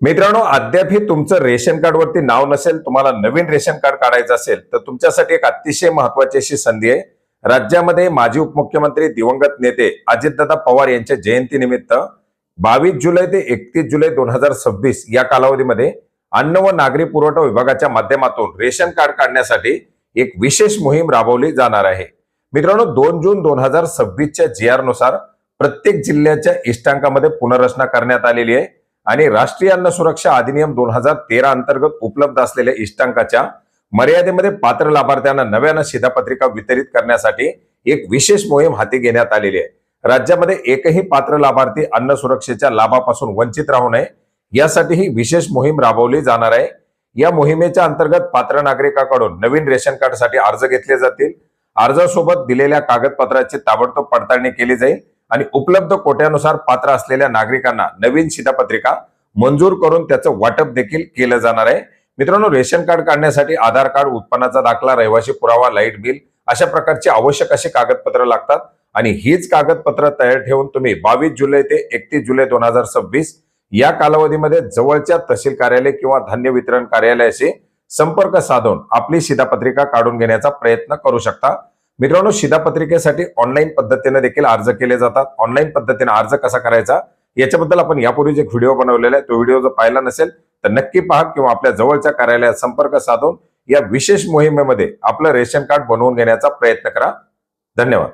मित्रांनो, अद्यापही तुमचं रेशन कार्ड वरती नाव नसेल, तुम्हाला नवीन रेशन कार्ड काढायचं असेल तर तुमच्यासाठी एक अतिशय महत्त्वाची अशी संधी आहे. राज्यामध्ये माजी उपमुख्यमंत्री दिवंगत नेते अजितदादा पवार यांच्या जयंतीनिमित्त 22 जुलै ते 31 जुलै 2026 या कालावधीमध्ये अन्न व नागरी पुरवठा विभागाच्या माध्यमातून रेशन कार्ड काढण्यासाठी एक विशेष मोहीम राबवली जाणार आहे. मित्रांनो, 2 जून 2026च्या GR नुसार प्रत्येक जिल्ह्याच्या इष्टांकामध्ये पुनर्रचना करण्यात आलेली आहे आणि राष्ट्रीय अन्न सुरक्षा अधिनियम 2013 अंतर्गत उपलब्ध असलेल्या इष्टांकाच्या मर्यादेमध्ये पात्र लाभार्थ्यांना नव्यानं शिधापत्रिका वितरित करण्यासाठी एक विशेष मोहीम हाती घेण्यात आलेली आहे. राज्यामध्ये एकही पात्र लाभार्थी अन्न सुरक्षेच्या लाभापासून वंचित राहू नये यासाठी ही विशेष मोहीम राबवली जाणार आहे. या मोहिमेच्या अंतर्गत पात्र नागरिकांकडून नवीन रेशन कार्डसाठी अर्ज घेतले जातील. अर्जासोबत दिलेल्या कागदपत्राची ताबडतोब पडताळणी केली जाईल आणि उपलब्ध कोट्यानुसार पात्र असलेल्या नागरिकांना नवीन शिधापत्रिका मंजूर करून त्याचं वाटप देखील केलं जाणार आहे. मित्रांनो, रेशन कार्ड काढण्यासाठी आधार कार्ड, उत्पन्नाचा दाखला, रहिवासी पुरावा, लाईट बिल अशा प्रकारचे आवश्यक असे कागदपत्र लागतात आणि हीच कागदपत्र तयार ठेवून तुम्ही 22 जुलै ते 31 जुलै 2026 या कालावधीमध्ये जवळच्या तहसील कार्यालय किंवा धान्य वितरण कार्यालयाशी संपर्क साधून आपली शिधापत्रिका काढून घेण्याचा प्रयत्न करू शकता. मित्रांनो, शिधापत्रिकेसाठी ऑनलाईन पद्धतीने देखील अर्ज केले जातात. ऑनलाईन पद्धतीने अर्ज कसा करायचा याच्याबद्दल आपण यापूर्वीच एक व्हिडिओ बनवलेला आहे. तो व्हिडिओ जर पाहिला नसेल तर नक्की पहा किंवा आपल्या जवळच्या कार्यालयात संपर्क साधून या विशेष मोहिमेमध्ये आपलं रेशन कार्ड बनवून घेण्याचा प्रयत्न करा. धन्यवाद.